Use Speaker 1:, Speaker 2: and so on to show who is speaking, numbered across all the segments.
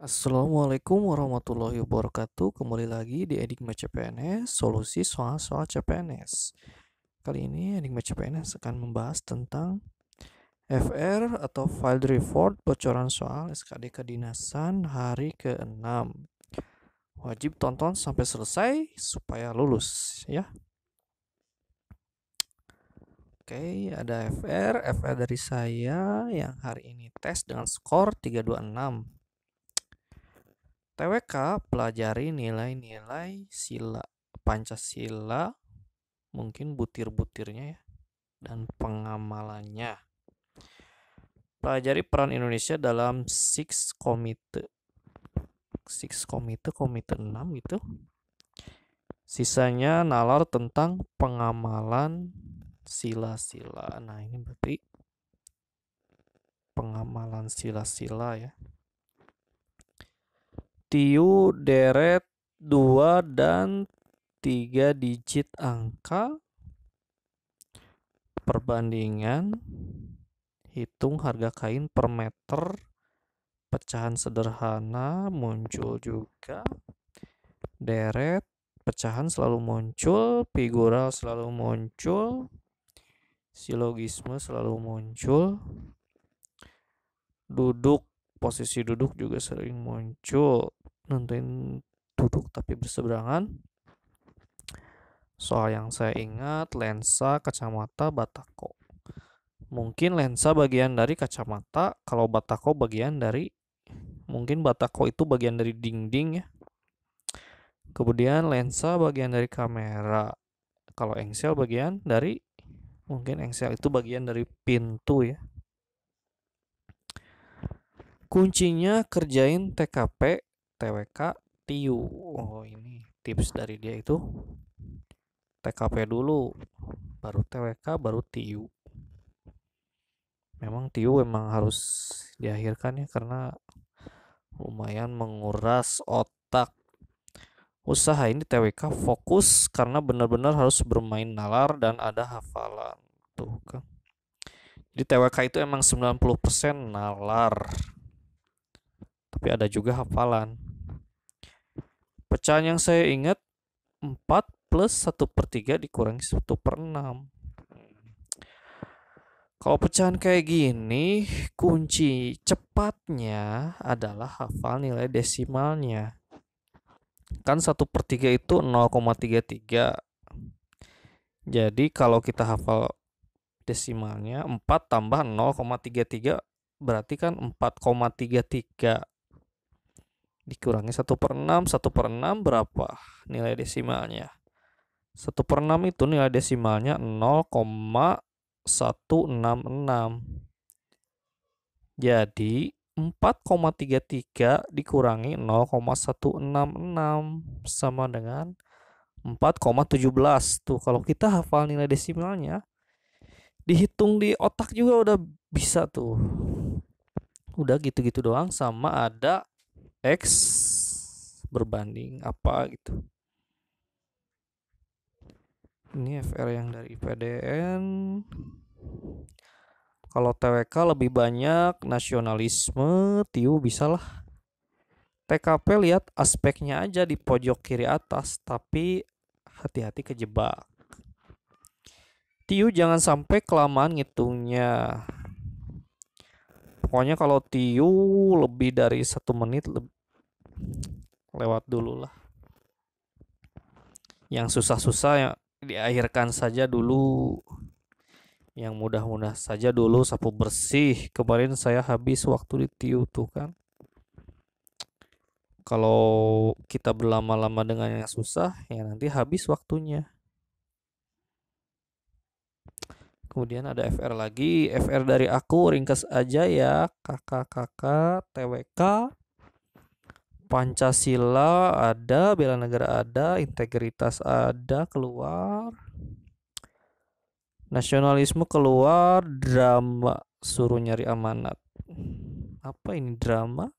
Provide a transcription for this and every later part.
Speaker 1: Assalamualaikum warahmatullahi wabarakatuh. Kembali lagi di Enigma CPNS, solusi soal-soal CPNS. Kali ini Enigma CPNS akan membahas tentang FR atau File Report bocoran soal SKD Kedinasan hari ke-6. Wajib tonton sampai selesai supaya lulus ya. Oke, ada FR dari saya yang hari ini tes dengan skor 326. TWK pelajari nilai-nilai sila Pancasila, mungkin butir-butirnya ya, dan pengamalannya. Pelajari peran Indonesia dalam komite 6 gitu. Sisanya nalar tentang pengamalan sila-sila. Nah, ini berarti pengamalan sila-sila ya. Tiu deret 2 dan 3 digit angka, perbandingan, hitung harga kain per meter, pecahan sederhana muncul juga, deret, pecahan selalu muncul, figural selalu muncul, silogisme selalu muncul, duduk, posisi duduk juga sering muncul, nentuin duduk tapi berseberangan. Soal yang saya ingat, lensa, kacamata, batako. Mungkin lensa bagian dari kacamata, kalau batako bagian dari, mungkin batako itu bagian dari dinding ya. Kemudian lensa bagian dari kamera. Kalau engsel bagian dari, mungkin engsel itu bagian dari pintu ya. Kuncinya kerjain TKP, TWK, TIU. Oh, ini tips dari dia itu TKP dulu, baru TWK, baru TIU. Memang TIU memang harus diakhirkan ya, karena lumayan menguras otak. Usaha ini TWK fokus karena benar-benar harus bermain nalar dan ada hafalan. Tuh kan. Jadi TWK itu emang 90% nalar. Tapi ada juga hafalan. Pecahan yang saya ingat 4 plus 1/3 dikurangi 1/6. Kalau pecahan kayak gini, kunci cepatnya adalah hafal nilai desimalnya. Kan 1/3 itu 0,33. Jadi kalau kita hafal desimalnya 4 tambah 0,33 berarti kan 4,33 dikurangi 1/6. 1/6 berapa nilai desimalnya? 1/6 itu nilai desimalnya 0,166. Jadi 4,33 dikurangi 0,166 sama dengan 4,17. Tuh kalau kita hafal nilai desimalnya, dihitung di otak juga udah bisa tuh. Udah gitu-gitu doang, sama ada X berbanding apa gitu. Ini FR yang dari IPDN. Kalau TWK lebih banyak nasionalisme, TIU bisa lah. TKP lihat aspeknya aja di pojok kiri atas, tapi hati-hati kejebak. TIU jangan sampai kelamaan ngitungnya. Pokoknya kalau TIU lebih dari 1 menit lewat dulu lah. Yang susah-susah yang diakhirkan saja dulu. Yang mudah-mudah saja dulu, sapu bersih. Kemarin saya habis waktu di TIU tuh kan. Kalau kita berlama-lama dengan yang susah, ya nanti habis waktunya. Kemudian ada FR lagi. FR dari aku ringkas aja ya. Kakak-kakak, TWK, Pancasila ada, bela negara ada, integritas ada, keluar. Nasionalisme keluar, drama suruh nyari amanat. Apa ini drama?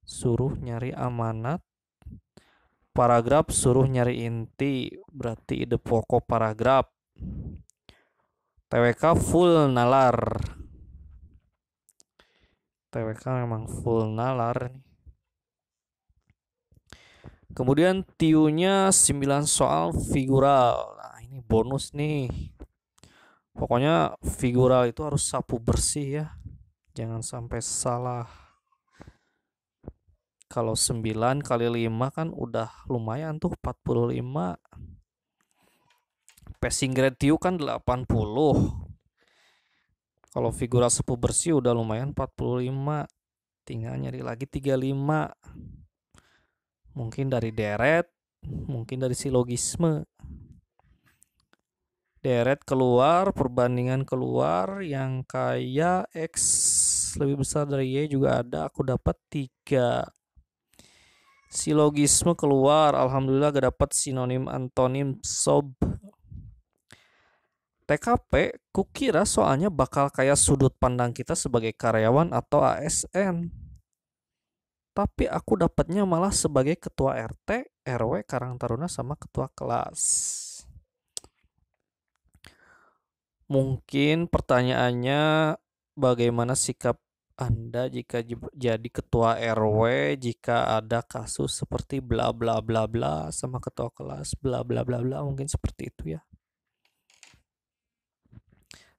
Speaker 1: Suruh nyari amanat. Paragraf suruh nyari inti, berarti ide pokok paragraf. TWK full nalar. TWK memang full nalar nih. Kemudian TIU-nya 9 soal figural. Nah, ini bonus nih. Pokoknya figural itu harus sapu bersih ya. Jangan sampai salah. Kalau 9 kali 5 kan udah lumayan tuh 45. Passing grade TIU kan 80. Kalau figural sapu bersih udah lumayan 45. Tinggal nyari lagi 35. Mungkin dari deret, mungkin dari silogisme. Deret keluar, perbandingan keluar, yang kayak X lebih besar dari Y juga ada, aku dapat 3. Silogisme keluar, alhamdulillah gak dapat sinonim antonim sob. TKP kukira soalnya bakal kayak sudut pandang kita sebagai karyawan atau ASN. Tapi aku dapatnya malah sebagai ketua RT, RW, Karang Taruna sama ketua kelas. Mungkin pertanyaannya, bagaimana sikap Anda jika jadi ketua RW jika ada kasus seperti bla bla bla bla sama ketua kelas bla bla bla bla, mungkin seperti itu ya.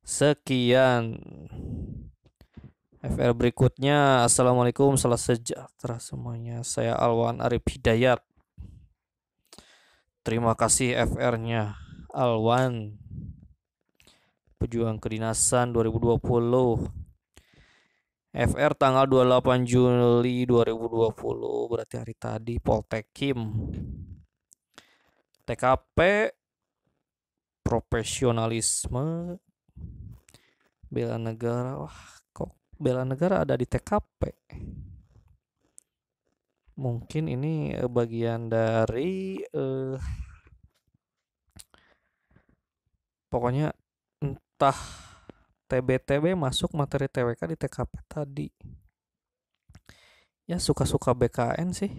Speaker 1: Sekian FR berikutnya. Assalamualaikum, salam sejahtera semuanya. Saya Alwan Arif Hidayat. Terima kasih FR-nya Alwan. Pejuang Kedinasan 2020. FR tanggal 28 Juli 2020, berarti hari tadi. Poltekim. TKP profesionalisme bela negara. Wah, kok bela negara ada di TKP? Mungkin ini bagian dari pokoknya entah TB-TB masuk materi TWK di TKP tadi. Ya suka-suka BKN sih.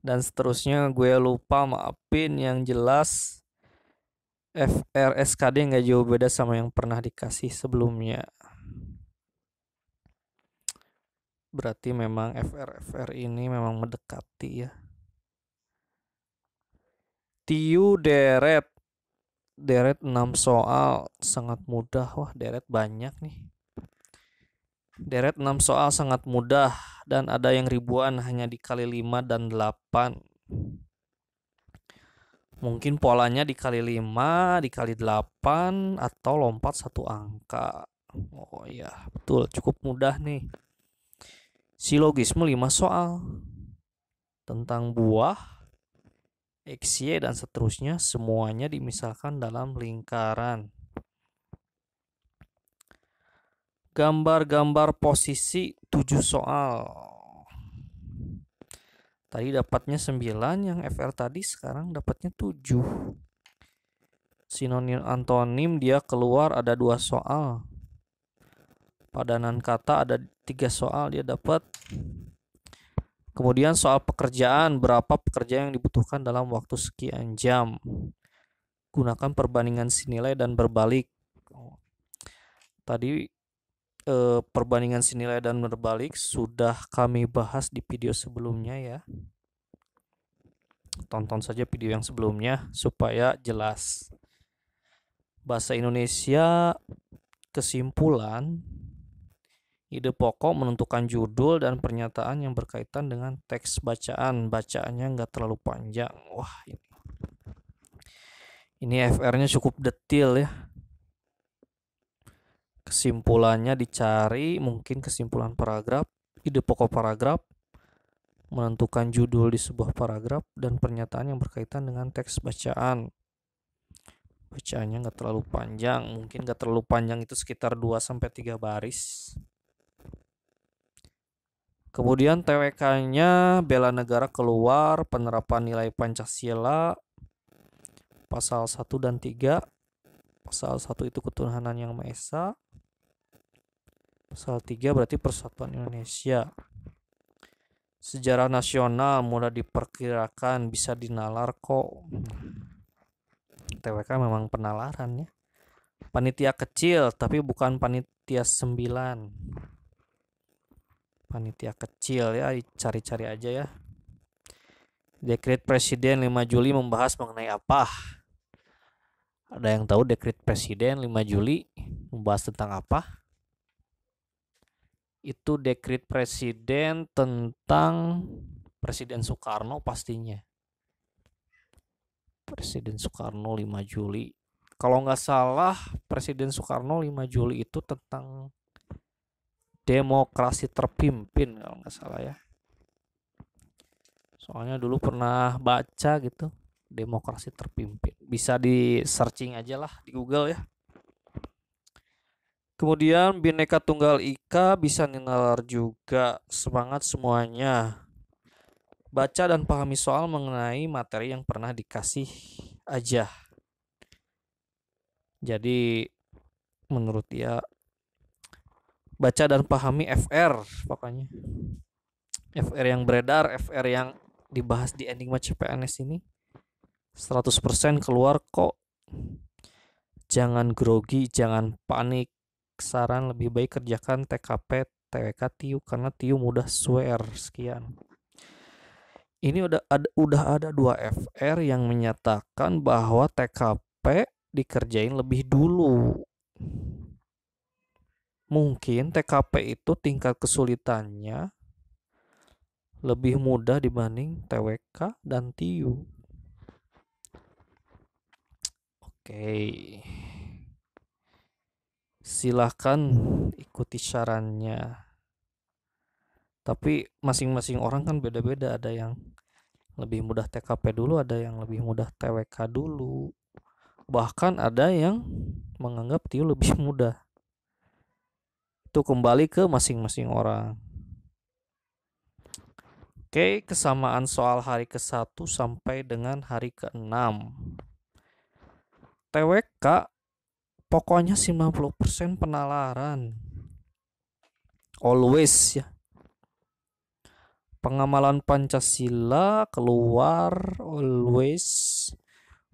Speaker 1: Dan seterusnya gue lupa, maafin. Yang jelas FRSKD nggak jauh beda sama yang pernah dikasih sebelumnya. Berarti memang FR ini memang mendekati ya. TIU deret 6 soal, sangat mudah. Wah, deret banyak nih. Deret 6 soal sangat mudah, dan ada yang ribuan hanya dikali 5 dan 8. Mungkin polanya dikali 5, dikali 8, atau lompat satu angka. Oh iya, betul, cukup mudah nih. Silogisme 5 soal. Tentang buah, XY, dan seterusnya, semuanya dimisalkan dalam lingkaran. Gambar-gambar posisi 7 soal. Tadi dapatnya 9, yang FR tadi sekarang dapatnya 7. Sinonim antonim dia keluar ada 2 soal. Padanan kata ada 3 soal dia dapat. Kemudian soal pekerjaan, berapa pekerja yang dibutuhkan dalam waktu sekian jam. Gunakan perbandingan sinilai dan berbalik. Tadi perbandingan sinilai dan berbalik sudah kami bahas di video sebelumnya ya. Tonton saja video yang sebelumnya supaya jelas. Bahasa Indonesia, kesimpulan, ide pokok, menentukan judul dan pernyataan yang berkaitan dengan teks bacaan. Bacaannya nggak terlalu panjang. Wah, ini FR-nya cukup detail ya. Kesimpulannya dicari, mungkin kesimpulan paragraf, ide pokok paragraf, menentukan judul di sebuah paragraf, dan pernyataan yang berkaitan dengan teks bacaan. Bacaannya nggak terlalu panjang, mungkin nggak terlalu panjang itu sekitar 2-3 baris. Kemudian TWK-nya bela negara keluar, penerapan nilai Pancasila, pasal 1 dan 3. Pasal 1 itu ketuhanan yang Maha Esa. Pasal 3 berarti persatuan Indonesia. Sejarah nasional mudah diperkirakan, bisa dinalar kok. TWK memang penalaran ya. Panitia kecil tapi bukan panitia 9. Panitia kecil ya, cari-cari aja ya. Dekret Presiden 5 Juli membahas mengenai apa? Ada yang tahu dekret Presiden 5 Juli membahas tentang apa? Itu dekret Presiden tentang Presiden Soekarno pastinya. Presiden Soekarno 5 Juli. Kalau nggak salah, Presiden Soekarno 5 Juli itu tentang demokrasi terpimpin kalau nggak salah ya. Soalnya dulu pernah baca gitu, demokrasi terpimpin. Bisa di searching aja lah di Google ya. Kemudian Bhinneka Tunggal Ika bisa dinalar juga. Semangat semuanya. Baca dan pahami soal mengenai materi yang pernah dikasih aja. Jadi menurut dia baca dan pahami FR pokoknya. FR yang beredar, FR yang dibahas di Enigma CPNS ini 100% keluar kok. Jangan grogi, jangan panik. Saran lebih baik kerjakan TKP, TWK, TIU karena TIU mudah swear. Sekian. Ini udah ada 2 FR yang menyatakan bahwa TKP dikerjain lebih dulu. Mungkin TKP itu tingkat kesulitannya lebih mudah dibanding TWK dan TIU. Oke. Silahkan ikuti sarannya. Tapi masing-masing orang kan beda-beda. Ada yang lebih mudah TKP dulu, ada yang lebih mudah TWK dulu. Bahkan ada yang menganggap TIU lebih mudah. Itu kembali ke masing-masing orang. Oke, kesamaan soal hari ke-1 sampai dengan hari ke-6. TWK pokoknya 90% penalaran. Always ya. Pengamalan Pancasila keluar always.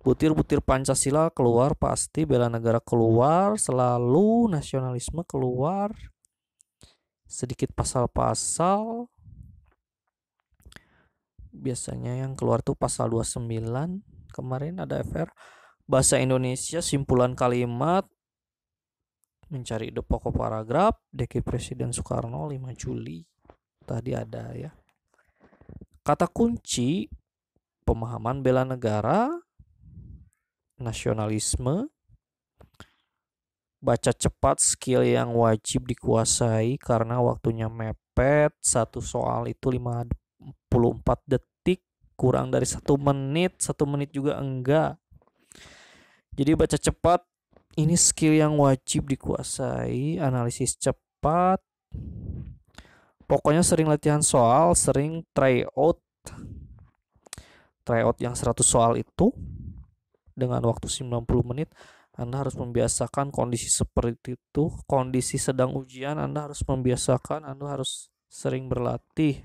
Speaker 1: Butir-butir Pancasila keluar pasti, bela negara keluar selalu, nasionalisme keluar. Sedikit pasal-pasal. Biasanya yang keluar tuh pasal 29. Kemarin ada FR. Bahasa Indonesia simpulan kalimat, mencari ide pokok paragraf, Dekret Presiden Soekarno 5 Juli. Tadi ada ya. Kata kunci pemahaman bela negara, nasionalisme, baca cepat skill yang wajib dikuasai karena waktunya mepet. Satu soal itu 54 detik, kurang dari 1 menit, 1 menit juga enggak. Jadi baca cepat, ini skill yang wajib dikuasai. Analisis cepat, pokoknya sering latihan soal, sering tryout yang 100 soal itu dengan waktu 90 menit. Anda harus membiasakan kondisi seperti itu. Kondisi sedang ujian Anda harus membiasakan, Anda harus sering berlatih.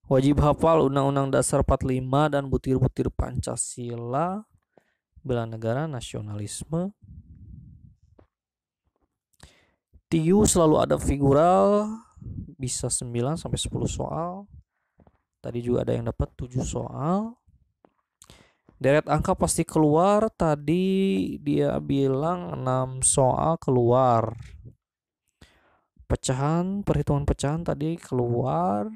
Speaker 1: Wajib hafal Undang-Undang Dasar 45 dan butir-butir Pancasila, bela negara, nasionalisme. TIU selalu ada figural, bisa 9 sampai 10 soal. Tadi juga ada yang dapat 7 soal. Deret angka pasti keluar. Tadi dia bilang 6 soal keluar. Pecahan, perhitungan pecahan tadi keluar.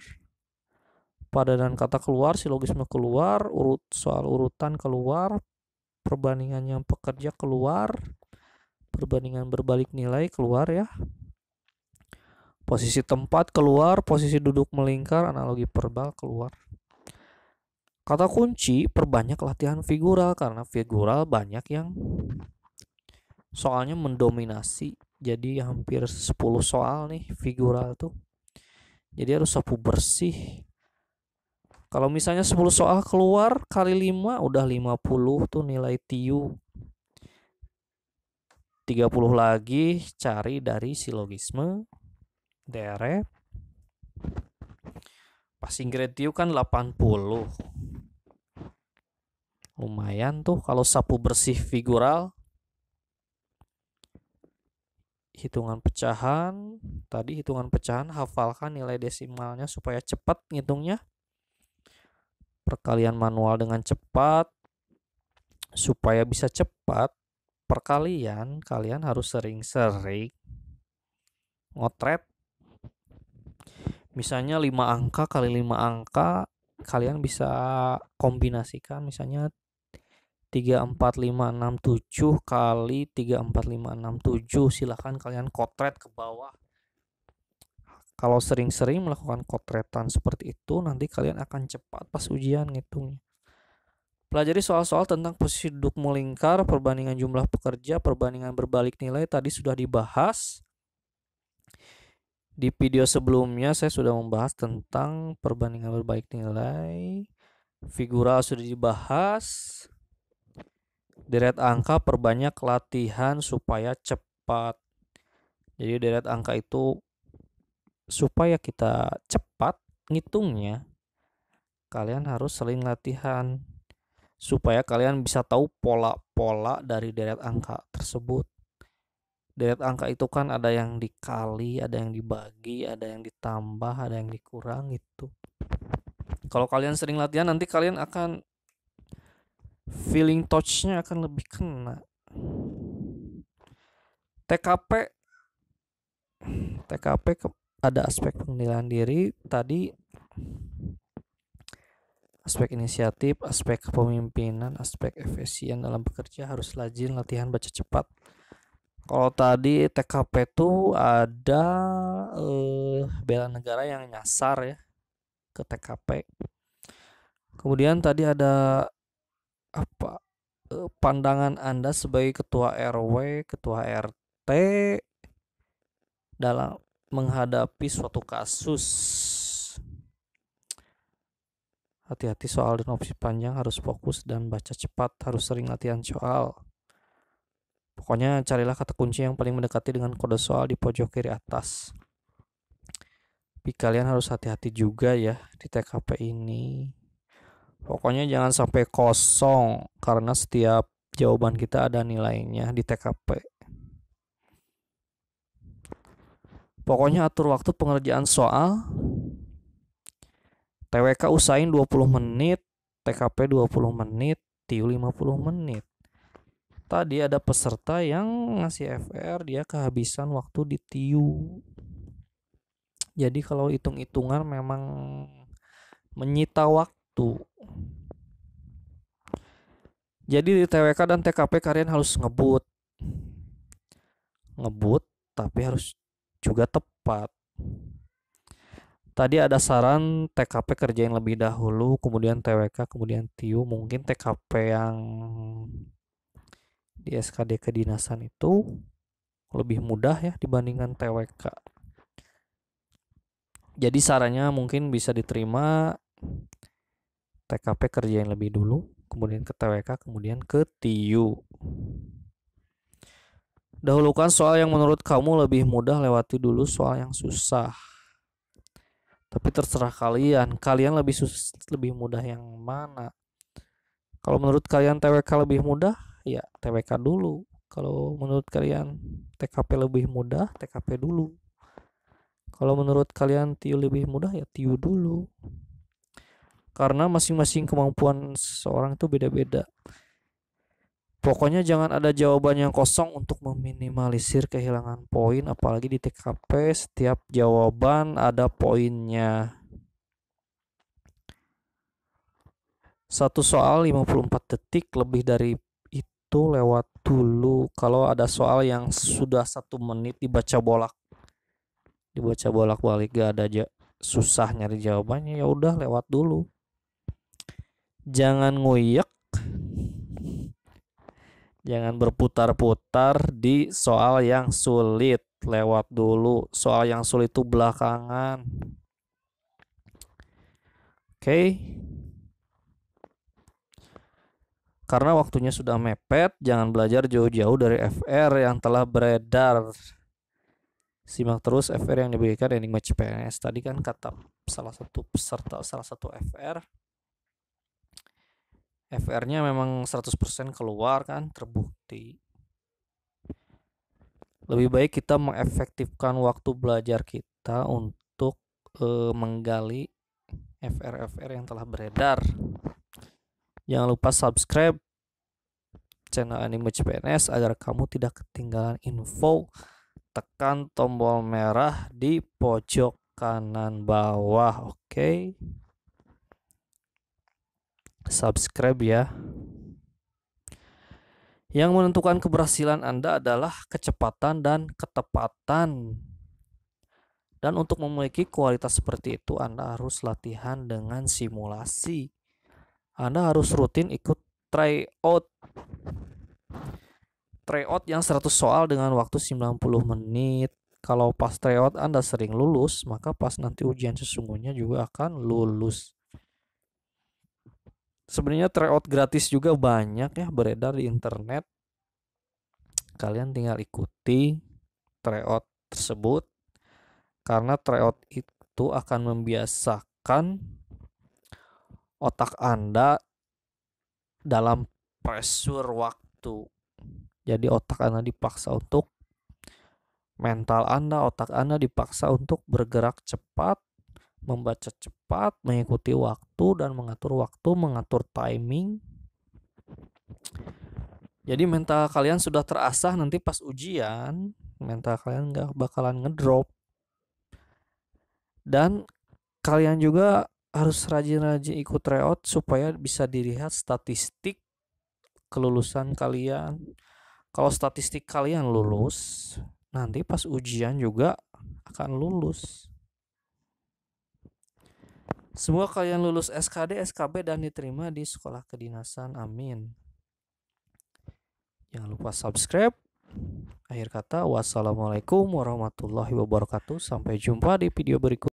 Speaker 1: Padanan kata keluar, silogisme keluar, soal urutan keluar, perbandingan yang pekerja keluar, perbandingan berbalik nilai keluar ya. Posisi tempat keluar, posisi duduk melingkar, analogi verbal keluar. Kata kunci, perbanyak latihan figural karena figural banyak yang soalnya mendominasi. Jadi hampir 10 soal nih figural tuh. Jadi harus sapu bersih. Kalau misalnya 10 soal keluar kali 5 udah 50 tuh nilai TIU. 30 lagi cari dari silogisme, deret. Passing grade TIU kan 80. Lumayan tuh kalau sapu bersih figural. Hitungan pecahan. Tadi hitungan pecahan hafalkan nilai desimalnya supaya cepat ngitungnya. perkalian manual dengan cepat. Supaya bisa cepat perkalian, kalian harus sering-sering ngotret. Misalnya 5 angka kali 5 angka, kalian bisa kombinasikan misalnya 3, 4, 5, 6, 7 kali 3, 4, 5, 6, 7. Silahkan kalian kotret ke bawah. Kalau sering-sering melakukan kotretan seperti itu, nanti kalian akan cepat pas ujian ngitungnya. Pelajari soal-soal tentang posisi duduk melingkar, perbandingan jumlah pekerja, perbandingan berbalik nilai tadi sudah dibahas. Di video sebelumnya saya sudah membahas tentang perbandingan berbalik nilai. Figural sudah dibahas. Deret angka perbanyak latihan supaya cepat. Jadi deret angka itu supaya kita cepat ngitungnya, kalian harus sering latihan supaya kalian bisa tahu pola-pola dari deret angka tersebut. Deret angka itu kan ada yang dikali, ada yang dibagi, ada yang ditambah, ada yang dikurang gitu. Kalau kalian sering latihan, nanti kalian akan feeling touch-nya akan lebih kena. TKP ada aspek penilaian diri tadi, aspek inisiatif, aspek kepemimpinan, aspek efisien dalam bekerja, harus rajin latihan baca cepat. Kalau tadi TKP itu ada bela negara yang nyasar ya ke TKP. Kemudian tadi ada apa? Pandangan Anda sebagai ketua RW, ketua RT dalam menghadapi suatu kasus. Hati-hati soal dan opsi panjang, harus fokus dan baca cepat, harus sering latihan soal. Pokoknya carilah kata kunci yang paling mendekati dengan kode soal di pojok kiri atas. Tapi kalian harus hati-hati juga ya di TKP ini. Pokoknya jangan sampai kosong karena setiap jawaban kita ada nilainya di TKP. Pokoknya atur waktu pengerjaan soal. TWK usahain 20 menit, TKP 20 menit, TIU 50 menit. Tadi ada peserta yang ngasih FR, dia kehabisan waktu di TIU. Jadi kalau hitung-hitungan memang menyita waktu. Jadi di TWK dan TKP kalian harus ngebut tapi harus juga tepat. Tadi ada saran TKP kerjain lebih dahulu, kemudian TWK, kemudian TIU. Mungkin TKP yang di SKD kedinasan itu lebih mudah ya dibandingkan TWK. Jadi sarannya mungkin bisa diterima TKP kerjain lebih dulu, kemudian ke TWK, kemudian ke TIU. Dahulukan soal yang menurut kamu lebih mudah, lewati dulu soal yang susah. Tapi terserah kalian lebih mudah yang mana. Kalau menurut kalian TWK lebih mudah, ya TWK dulu. Kalau menurut kalian TKP lebih mudah, TKP dulu. Kalau menurut kalian TIU lebih mudah, ya TIU dulu. Karena masing-masing kemampuan seseorang itu beda-beda. Pokoknya jangan ada jawaban yang kosong untuk meminimalisir kehilangan poin, apalagi di TKP setiap jawaban ada poinnya. Satu soal 54 detik, lebih dari itu lewat dulu. Kalau ada soal yang sudah 1 menit dibaca bolak-balik gak ada susah nyari jawabannya, ya udah lewat dulu. Jangan nguyek, jangan berputar-putar di soal yang sulit, lewat dulu. Soal yang sulit itu belakangan. Oke. Karena waktunya sudah mepet, jangan belajar jauh-jauh dari FR yang telah beredar. Simak terus FR yang diberikan Enigma CPNS. Tadi kan kata salah satu peserta, salah satu FR-nya memang 100% keluar kan, terbukti. Lebih baik kita mengefektifkan waktu belajar kita untuk menggali FR yang telah beredar. Jangan lupa subscribe channel Anime CPNS agar kamu tidak ketinggalan info. Tekan tombol merah di pojok kanan bawah, oke? Subscribe ya. Yang menentukan keberhasilan Anda adalah kecepatan dan ketepatan. Dan untuk memiliki kualitas seperti itu, Anda harus latihan dengan simulasi. Anda harus rutin ikut tryout yang 100 soal dengan waktu 90 menit. Kalau pas tryout Anda sering lulus, maka pas nanti ujian sesungguhnya juga akan lulus. Sebenarnya tryout gratis juga banyak ya beredar di internet. Kalian tinggal ikuti tryout tersebut, karena tryout itu akan membiasakan otak Anda dalam pressure waktu. Jadi otak Anda dipaksa untuk mental Anda, otak Anda dipaksa untuk bergerak cepat, membaca cepat, mengikuti waktu dan mengatur waktu, mengatur timing. Jadi mental kalian sudah terasah, nanti pas ujian mental kalian gak bakalan ngedrop. Dan kalian juga harus rajin-rajin ikut tryout supaya bisa dilihat statistik kelulusan kalian. Kalau statistik kalian lulus, nanti pas ujian juga akan lulus. Semoga kalian lulus SKD, SKB dan diterima di sekolah kedinasan. Amin. Jangan lupa subscribe. Akhir kata, wassalamualaikum warahmatullahi wabarakatuh. Sampai jumpa di video berikutnya.